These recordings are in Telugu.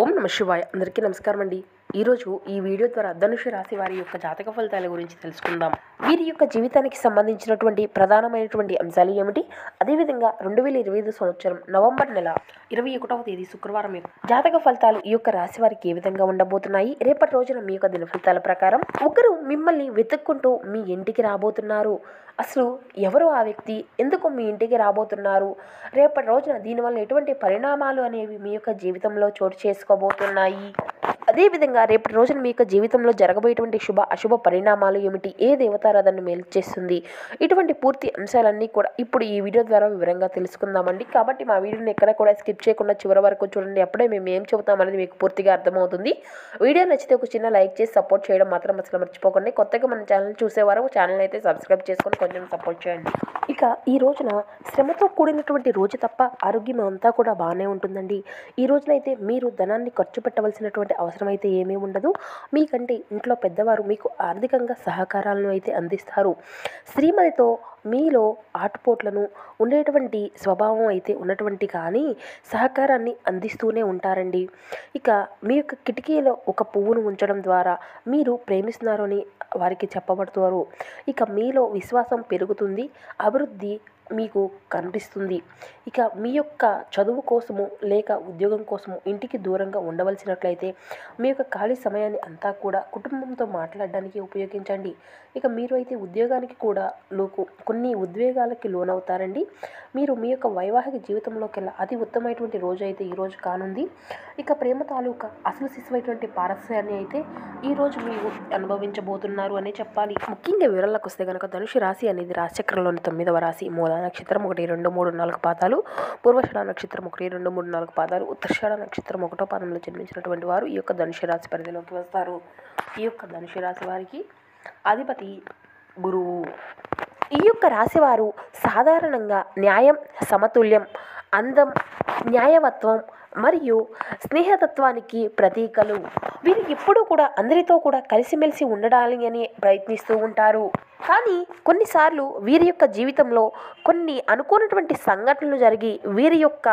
ఓం నమ శివాయ. అందరికీ నమస్కారం అండి. ఈరోజు ఈ వీడియో ద్వారా ధనుసు రాశి వారి యొక్క జాతక ఫలితాల గురించి తెలుసుకుందాం. వీరి యొక్క జీవితానికి సంబంధించినటువంటి ప్రధానమైనటువంటి అంశాలు ఏమిటి, అదేవిధంగా 2025 సంవత్సరం నవంబర్ నెల 21వ తేదీ శుక్రవారం యొక్క జాతక ఫలితాలు ఈ యొక్క రాశి వారికి ఏ విధంగా ఉండబోతున్నాయి, రేపటి రోజున మీ యొక్క దిన ఫలితాల ప్రకారం ఒకరు మిమ్మల్ని వెతుక్కుంటూ మీ ఇంటికి రాబోతున్నారు. అసలు ఎవరు ఆ వ్యక్తి, ఎందుకు మీ ఇంటికి రాబోతున్నారు, రేపటి రోజున దీనివల్ల ఎటువంటి పరిణామాలు అనేవి మీ యొక్క జీవితంలో చోటు చేసుకోబోతున్నాయి, అదేవిధంగా రేపటి రోజున మీ యొక్క జీవితంలో జరగబోయేటువంటి శుభ అశుభ పరిణామాలు ఏమిటి, ఏ దేవతారాధనను మేలు చేస్తుంది, ఇటువంటి పూర్తి అంశాలన్నీ కూడా ఇప్పుడు ఈ వీడియో ద్వారా వివరంగా తెలుసుకుందామండి. కాబట్టి మా వీడియోని ఎక్కడ కూడా స్కిప్ చేయకుండా చివరి వరకు చూడండి. అప్పుడే మేము ఏం చెబుతామనేది మీకు పూర్తిగా అర్థమవుతుంది. వీడియో నచ్చితే ఒక చిన్న లైక్ చేసి సపోర్ట్ చేయడం మాత్రం అసలు మర్చిపోకండి. కొత్తగా మన ఛానల్ చూసేవారు ఛానల్ అయితే సబ్స్క్రైబ్ చేసుకొని కొంచెం సపోర్ట్ చేయండి. ఇక ఈ రోజున శ్రమతో కూడినటువంటి రోజు తప్ప ఆరోగ్యం అంతా కూడా బాగానే ఉంటుందండి. ఈ రోజునైతే మీరు ధనాన్ని ఖర్చు పెట్టవలసినటువంటి అవసరం అయితే ఏమీ ఉండదు. మీకంటే ఇంట్లో పెద్దవారు మీకు ఆర్థికంగా సహకారాలను అయితే అందిస్తారు. శ్రీమతితో మీలో ఆటుపోట్లను ఉండేటువంటి స్వభావం అయితే ఉన్నటువంటి కానీ సహకారాన్ని అందిస్తూనే ఉంటారండి. ఇక మీ యొక్క కిటికీలో ఒక పువ్వును ఉంచడం ద్వారా మీరు ప్రేమిస్తున్నారు అని వారికి చెప్పబడుతారు. ఇక మీలో విశ్వాసం పెరుగుతుంది, అభివృద్ధి మీకు కనిపిస్తుంది. ఇక మీ యొక్క చదువు కోసము లేక ఉద్యోగం కోసము ఇంటికి దూరంగా ఉండవలసినట్లయితే మీ యొక్క ఖాళీ సమయాన్ని అంతా కూడా కుటుంబంతో మాట్లాడడానికి ఉపయోగించండి. ఇక మీరు అయితే ఉద్యోగానికి కూడా కొన్ని ఉద్వేగాలకి లోనవుతారండి. మీరు మీ యొక్క వైవాహిక జీవితంలోకెల్లా అతి ఉత్తమమైనటువంటి రోజు అయితే ఈరోజు కానుంది. ఇక ప్రేమ తాలూకా అసలు శిశువైనటువంటి పారస్యాన్ని అయితే ఈరోజు మీరు అనుభవించబోతున్నారు అనే చెప్పాలి. ముఖ్యంగా వివరాలకు వస్తే కనుక ధనుసు రాశి అనేది రాశిచక్రంలోని 9వ రాశి. మూలా నక్షత్రం 1, 2, 3, 4 పాదాలు, పూర్వషాఢ నక్షత్రం 1, 2, 3, 4 పాదాలు, ఉత్తరాషాఢ నక్షత్రం 1వ పాదంలో జన్మించినటువంటి వారు ఈ యొక్క ధనుసు రాశి పరిధిలోకి వస్తారు. ఈ యొక్క ధనుసు రాశి వారికి అధిపతి గురువు. ఈ యొక్క రాశివారు సాధారణంగా న్యాయం, సమతుల్యం, అందం, న్యాయవత్వం మరియు స్నేహతత్వానికి ప్రతీకలు. వీరు ఎప్పుడూ కూడా అందరితో కూడా కలిసిమెలిసి ఉండడాలని ప్రయత్నిస్తూ ఉంటారు. కానీ కొన్నిసార్లు వీరి యొక్క జీవితంలో కొన్ని అనుకోనటువంటి సంఘటనలు జరిగి వీరి యొక్క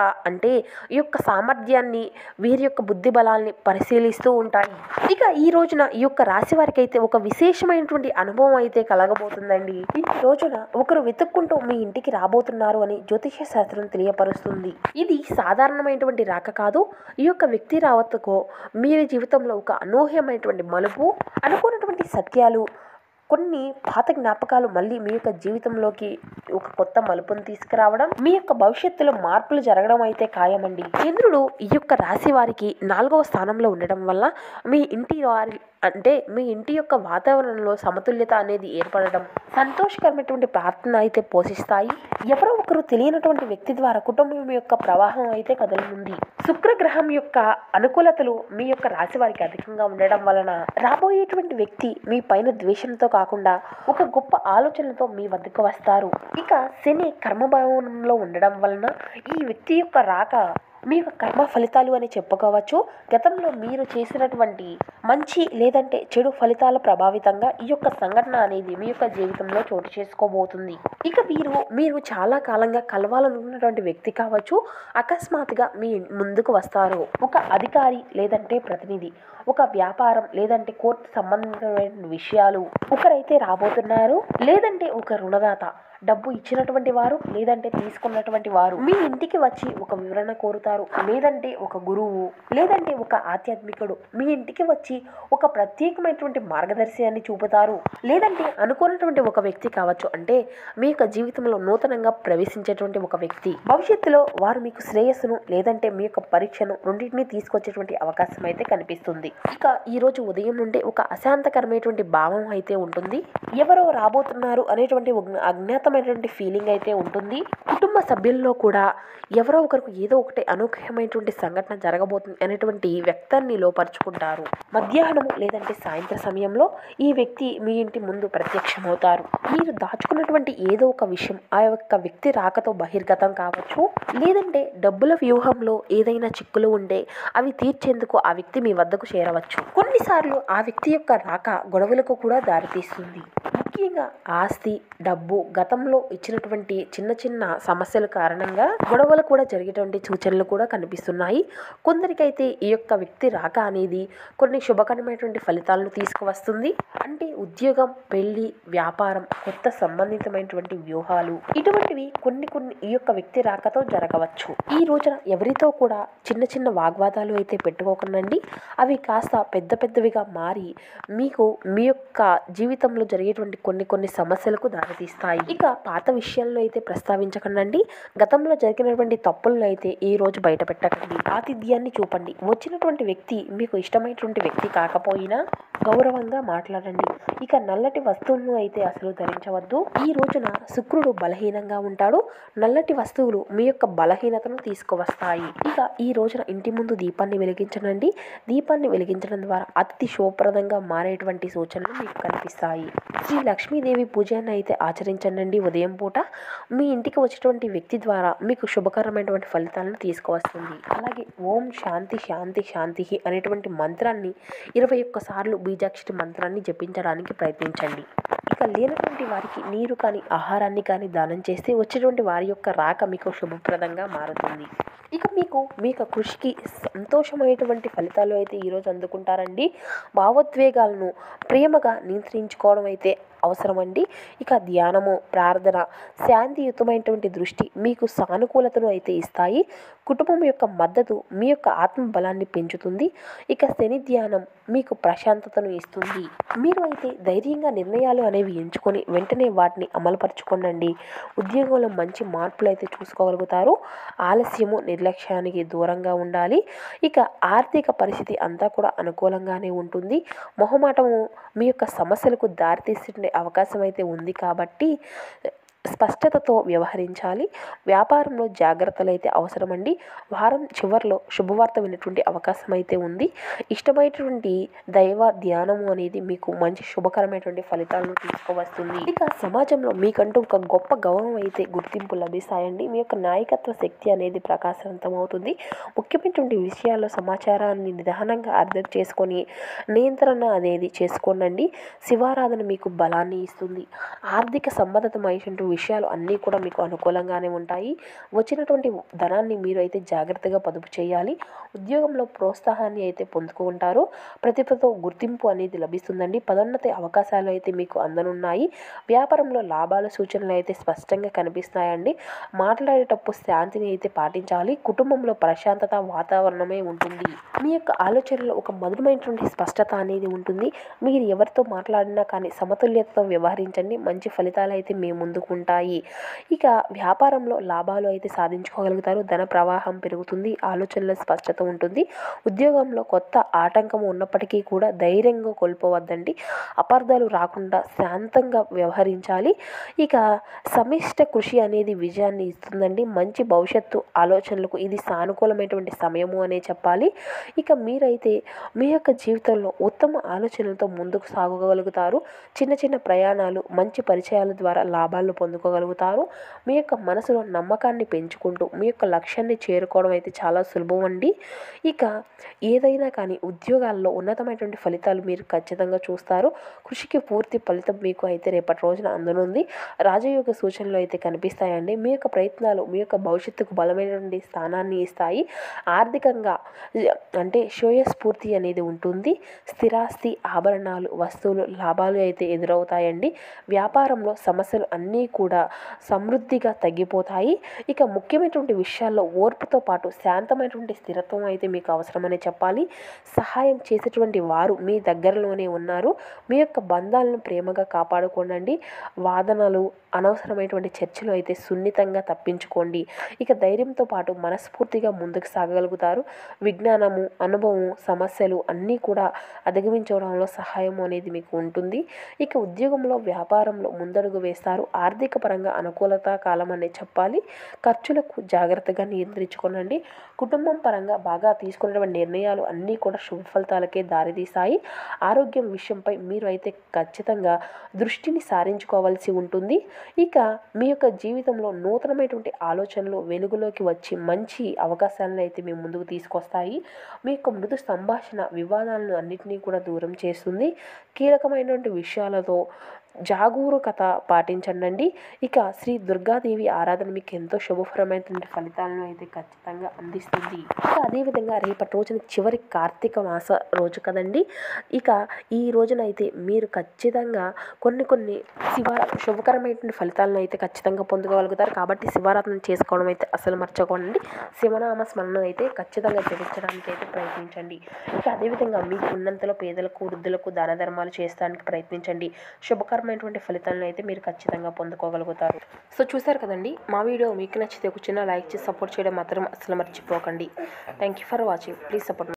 ఈ యొక్క సామర్థ్యాన్ని, వీరి యొక్క బుద్ధి బలాల్ని పరిశీలిస్తూ ఉంటాయి. ఇక ఈ రోజున ఈ యొక్క రాశి వారికి అయితే ఒక విశేషమైనటువంటి అనుభవం అయితే కలగబోతుందండి. ఈ రోజున ఒకరు వెతుక్కుంటూ మీ ఇంటికి రాబోతున్నారు అని జ్యోతిష శాస్త్రం తెలియపరుస్తుంది. ఇది సాధారణమైనటువంటి రాక కాదు. ఈ యొక్క వ్యక్తి రావతకు మీ జీవితంలో ఒక అనూహ్యమైనటువంటి మలుపు, అనుకున్నటువంటి సత్యాలు, కొన్ని పాత జ్ఞాపకాలు మళ్ళీ మీ యొక్క జీవితంలోకి ఒక కొత్త మలుపును తీసుకురావడం, మీ యొక్క భవిష్యత్తులో మార్పులు జరగడం అయితే ఖాయమండి. చంద్రుడు ఈ యొక్క రాశి వారికి 4వ స్థానంలో ఉండడం వల్ల మీ ఇంటి యొక్క వాతావరణంలో సమతుల్యత అనేది ఏర్పడడం, సంతోషకరమైనటువంటి ప్రార్థన అయితే పోషిస్తాయి. ఎవరో ఒకరు తెలియనటువంటి వ్యక్తి ద్వారా కుటుంబం యొక్క ప్రవాహం అయితే కదలనుంది. శుక్రగ్రహం యొక్క అనుకూలతలు మీ యొక్క రాశి వారికి అధికంగా ఉండడం వలన రాబోయేటువంటి వ్యక్తి మీ పైన ద్వేషంతో కాకుండా ఒక గొప్ప ఆలోచనతో మీ వద్దకు వస్తారు. ఇక శని కర్మభవనంలో ఉండడం వలన ఈ వ్యక్తి యొక్క రాక మీ యొక్క కర్మ ఫలితాలు అని చెప్పుకోవచ్చు. గతంలో మీరు చేసినటువంటి మంచి లేదంటే చెడు ఫలితాల ప్రభావితంగా ఈ యొక్క సంఘటన అనేది మీ యొక్క జీవితంలో చోటు చేసుకోబోతుంది. ఇక మీరు చాలా కాలంగా కలవాలనుకున్నటువంటి వ్యక్తి కావచ్చు, అకస్మాత్తుగా మీ ముందుకు వస్తారు. ఒక అధికారి లేదంటే ప్రతినిధి, ఒక వ్యాపారం లేదంటే కోర్టు సంబంధించిన విషయాలు ఒకరైతే రాబోతున్నారు. లేదంటే ఒక రుణదాత, డబ్బు ఇచ్చినటువంటి వారు లేదంటే తీసుకున్నటువంటి వారు మీ ఇంటికి వచ్చి ఒక వివరణ కోరుతారు. లేదంటే ఒక గురువు లేదంటే ఒక ఆధ్యాత్మికుడు మీ ఇంటికి వచ్చి ఒక ప్రత్యేకమైనటువంటి మార్గదర్శనాన్ని చూపుతారు. లేదంటే అనుకున్నటువంటి ఒక వ్యక్తి కావచ్చు, మీ యొక్క జీవితంలో నూతనంగా ప్రవేశించేటువంటి ఒక వ్యక్తి భవిష్యత్తులో వారు మీకు శ్రేయస్సును లేదంటే మీ యొక్క పరీక్షను రెండింటినీ తీసుకొచ్చేటువంటి అవకాశం అయితే కనిపిస్తుంది. ఇక ఈ రోజు ఉదయం నుండి ఒక అశాంతకరమైనటువంటి భావం అయితే ఉంటుంది. ఎవరో రాబోతున్నారు అనేటువంటి అజ్ఞాతమైనటువంటి ఫీలింగ్ అయితే ఉంటుంది. కుటుంబ సభ్యుల్లో కూడా ఎవరో ఒకరికి ఏదో ఒకటి అనూహ్యమైనటువంటి సంఘటన జరగబోతుంది అనేటువంటి వ్యక్తాన్ని లోపరుచుకుంటారు. మధ్యాహ్నం లేదంటే సాయంత్రం సమయంలో ఈ వ్యక్తి మీ ఇంటి ముందు ప్రత్యక్షమవుతారు. మీరు దాచుకున్నటువంటి ఏదో ఒక విషయం ఆ యొక్క వ్యక్తి రాకతో బహిర్గతం కావచ్చు. లేదంటే డబ్బుల వ్యూహంలో ఏదైనా చిక్కులు ఉంటే అవి తీర్చేందుకు ఆ వ్యక్తి మీ వద్దకు చేరవచ్చు. కొన్నిసార్లు ఆ వ్యక్తి యొక్క రాక గొడవలకు కూడా దారితీస్తుంది. ముఖ్యంగా ఆస్తి, డబ్బు, గతంలో ఇచ్చినటువంటి చిన్న చిన్న సమస్యల కారణంగా గొడవలు కూడా జరిగేటువంటి సూచనలు కూడా కనిపిస్తున్నాయి. కొందరికైతే ఈ యొక్క వ్యక్తి రాక అనేది కొన్ని శుభకరమైనటువంటి ఫలితాలను తీసుకువస్తుంది. అంటే ఉద్యోగం, పెళ్లి, వ్యాపారం, కొత్త సంబంధితమైనటువంటి వ్యూహాలు, ఇటువంటివి కొన్ని ఈ యొక్క వ్యక్తి రాకతో జరగవచ్చు. ఈ రోజున ఎవరితో కూడా చిన్న చిన్న వాగ్వాదాలు అయితే పెట్టుకోకండి. అవి కాస్త పెద్ద పెద్దవిగా మారి మీకు మీ యొక్క జీవితంలో జరిగేటువంటి కొన్ని సమస్యలకు దారితీస్తాయి. ఇక పాత విషయాలను అయితే ప్రస్తావించకండి. గతంలో జరిగినటువంటి తప్పులను అయితే ఈ రోజు బయట పెట్టకండి. ఆతిథ్యాన్ని చూపండి. వచ్చినటువంటి వ్యక్తి మీకు ఇష్టమైనటువంటి వ్యక్తి కాకపోయినా గౌరవంగా మాట్లాడండి. ఇక నల్లటి వస్తువులను అయితే అసలు ధరించవద్దు. ఈ రోజున శుక్రుడు బలహీనంగా ఉంటాడు. నల్లటి వస్తువులు మీ యొక్క బలహీనతను తీసుకువస్తాయి. ఇక ఈ రోజున ఇంటి ముందు దీపాన్ని వెలిగించనండి. దీపాన్ని వెలిగించడం ద్వారా అతి శుభప్రదంగా మారేటువంటి సూచనలు మీకు కనిపిస్తాయి. శ్రీ లక్ష్మీదేవి పూజను అయితే ఆచరించండి. ఉదయం పూట మీ ఇంటికి వచ్చేటువంటి వ్యక్తి ద్వారా మీకు శుభకరమైనటువంటి ఫలితాలను తీసుకువస్తుంది. అలాగే ఓం శాంతి శాంతి శాంతి అనేటువంటి మంత్రాన్ని 21 సార్లు బీజాక్షరి మంత్రాన్ని జపించడానికి ప్రయత్నించండి. ఇక లేనటువంటి వారికి నీరు కానీ ఆహారాన్ని కానీ దానం చేస్తే వచ్చేటువంటి వారి యొక్క రాక మీకు శుభప్రదంగా మారుతుంది. ఇక మీ యొక్క కృషికి సంతోషమైనటువంటి ఫలితాలు అయితే ఈరోజు అందుకుంటారండి. భావోద్వేగాలను ప్రేమగా నియంత్రించుకోవడం అయితే అవసరమండి. ఇక ధ్యానము, ప్రార్థన, శాంతియుతమైనటువంటి దృష్టి మీకు సానుకూలతను అయితే ఇస్తాయి. కుటుంబం యొక్క మద్దతు మీ యొక్క ఆత్మబలాన్ని పెంచుతుంది. ఇక శని ధ్యానం మీకు ప్రశాంతతను ఇస్తుంది. మీరు అయితే ధైర్యంగా నిర్ణయాలు అనేవి ఎంచుకొని వెంటనే వాటిని అమలుపరచుకోండి. ఉద్యోగంలో మంచి మార్పులు అయితే చూసుకోగలుగుతారు. ఆలస్యము, నిర్లక్ష్యానికి దూరంగా ఉండాలి. ఇక ఆర్థిక పరిస్థితి అంతా కూడా అనుకూలంగానే ఉంటుంది. మొహమాటము మీ యొక్క సమస్యలకు దారితీసే అవకాశం అయితే ఉంది కాబట్టి స్పష్టతతో వ్యవహరించాలి. వ్యాపారంలో జాగ్రత్తలు అయితే అవసరమండి. వారం చివరిలో శుభవార్త వినేటువంటి అవకాశం అయితే ఉంది. ఇష్టమైనటువంటి దైవ ధ్యానము అనేది మీకు మంచి శుభకరమైనటువంటి ఫలితాలను తీసుకువస్తుంది. ఇక సమాజంలో మీకంటూ ఒక గొప్ప గౌరవం అయితే గుర్తింపు లభిస్తాయండి. మీ యొక్క నాయకత్వ శక్తి అనేది ప్రకాశవంతం అవుతుంది. ముఖ్యమైనటువంటి విషయాల్లో సమాచారాన్ని నిదానంగా అర్థం చేసుకొని నియంత్రణ అనేది చేసుకోండి. శివారాధన మీకు బలాన్ని ఇస్తుంది. ఆర్థిక సంబంధితమైనటువంటి విషయాలు అన్నీ కూడా మీకు అనుకూలంగానే ఉంటాయి. వచ్చినటువంటి ధనాన్ని మీరు అయితే జాగ్రత్తగా పొదుపు చేయాలి. ఉద్యోగంలో ప్రోత్సాహాన్ని అయితే పొందుకుంటారు. ప్రతిభతో గుర్తింపు అనేది లభిస్తుందండి. పదోన్నతి అవకాశాలు అయితే మీకు అందనున్నాయి. వ్యాపారంలో లాభాల సూచనలు అయితే స్పష్టంగా కనిపిస్తాయండి. మాట్లాడేటప్పుడు శాంతిని అయితే పాటించాలి. కుటుంబంలో ప్రశాంతత వాతావరణమే ఉంటుంది. మీ యొక్క ఆలోచనలో ఒక మధురమైనటువంటి స్పష్టత అనేది ఉంటుంది. మీరు ఎవరితో మాట్లాడినా కానీ సమతుల్యతతో వ్యవహరించండి. మంచి ఫలితాలు అయితే మీ ముందుకు ఉంటాయి. ఇక వ్యాపారంలో లాభాలు అయితే సాధించుకోగలుగుతారు. ధన ప్రవాహం పెరుగుతుంది. ఆలోచనల స్పష్టత ఉంటుంది. ఉద్యోగంలో కొత్త ఆటంకం ఉన్నప్పటికీ కూడా ధైర్యంగా కోల్పోవద్దండి. అపార్థాలు రాకుండా శాంతంగా వ్యవహరించాలి. ఇక సమిష్ట కృషి అనేది విజయాన్ని ఇస్తుందండి. మంచి భవిష్యత్తు ఆలోచనలకు ఇది సానుకూలమైనటువంటి సమయము అనే చెప్పాలి. ఇక మీరైతే మీ యొక్క జీవితంలో ఉత్తమ ఆలోచనలతో ముందుకు సాగగలుగుతారు. చిన్న చిన్న ప్రయాణాలు, మంచి పరిచయాల ద్వారా లాభాలు పొందుకోగలుగుతారు. మీ యొక్క మనసులో నమ్మకాన్ని పెంచుకుంటూ మీ యొక్క లక్ష్యాన్ని చేరుకోవడం అయితే చాలా సులభం అండి. ఇక ఏదైనా కానీ ఉద్యోగాల్లో ఉన్నతమైనటువంటి ఫలితాలు మీరు ఖచ్చితంగా చూస్తారు. కృషికి పూర్తి ఫలితం మీకు అయితే రేపటి రోజున అందనుంది. రాజయోగ సూచనలు అయితే కనిపిస్తాయండి. మీ యొక్క ప్రయత్నాలు మీ యొక్క భవిష్యత్తుకు బలమైనటువంటి స్థానాన్ని ఇస్తాయి. ఆర్థికంగా అంటే శ్రేయస్ఫూర్తి అనేది ఉంటుంది. స్థిరాస్తి, ఆభరణాలు, వస్తువులు లాభాలు అయితే ఎదురవుతాయండి. వ్యాపారంలో సమస్యలు అన్నీ కూడా సమృద్ధిగా తగ్గిపోతాయి. ఇక ముఖ్యమైనటువంటి విషయాల్లో ఓర్పుతో పాటు శాంతమైనటువంటి స్థిరత్వం అయితే మీకు అవసరమని చెప్పాలి. సహాయం చేసేటువంటి వారు మీ దగ్గరలోనే ఉన్నారు. మీ యొక్క బంధాలను ప్రేమగా కాపాడుకోండి. వాదనలు, అనవసరమైనటువంటి చర్చలు అయితే సున్నితంగా తప్పించుకోండి. ఇక ధైర్యంతో పాటు మనస్ఫూర్తిగా ముందుకు సాగగలుగుతారు. విజ్ఞానము, అనుభవం, సమస్యలు అన్నీ కూడా అధిగమించడంలో సహాయం అనేది మీకు ఉంటుంది. ఇక ఉద్యోగంలో, వ్యాపారంలో ముందడుగు వేస్తారు. ఆర్థిక పరంగా అనుకూలత కాలం అనే చెప్పాలి. ఖర్చులకు జాగ్రత్తగా నియంత్రించుకోనండి. కుటుంబం పరంగా బాగా తీసుకున్నటువంటి నిర్ణయాలు అన్నీ కూడా శుభ ఫలితాలకే దారితీస్తాయి. ఆరోగ్యం విషయంపై మీరు అయితే ఖచ్చితంగా దృష్టిని సారించుకోవాల్సి ఉంటుంది. ఇక మీ యొక్క జీవితంలో నూతనమైనటువంటి ఆలోచనలు వెలుగులోకి వచ్చి మంచి అవకాశాలను అయితే మీ ముందుకు తీసుకొస్తాయి. మీ యొక్క మృదు సంభాషణ వివాదాలను అన్నింటినీ కూడా దూరం చేస్తుంది. కీలకమైనటువంటి విషయాలతో జాగరూకత పాటించండి. ఇక శ్రీ దుర్గాదేవి ఆరాధన మీకు ఎంతో శుభప్రదమైనటువంటి ఫలితాలను అయితే ఖచ్చితంగా అందిస్తుంది. ఇక అదేవిధంగా రేపటి రోజున చివరి కార్తీక మాస రోజు కదండి. ఇక ఈ రోజున అయితే మీరు ఖచ్చితంగా కొన్ని శుభకరమైనటువంటి ఫలితాలను అయితే ఖచ్చితంగా పొందుకోగలుగుతారు. కాబట్టి శివారాధన చేసుకోవడం అయితే అసలు మర్చిపోకండి. శివనామ స్మరణ అయితే ఖచ్చితంగా జపించడానికి అయితే ప్రయత్నించండి. ఇక అదేవిధంగా మీకు ఉన్నంతలో పేదలకు, వృద్ధులకు దాన ధర్మాలు చేయడానికి ప్రయత్నించండి. శుభకరమైనటువంటి ఫలితాలను అయితే మీరు ఖచ్చితంగా పొందుకోగలుగుతారు. సో చూసారు కదండి, మా వీడియో మీకు నచ్చితే ఒక చిన్న లైక్ చేసి సపోర్ట్ చేయడం మాత్రం అసలు మర్చిపోకండి. Thank you for watching. Please support.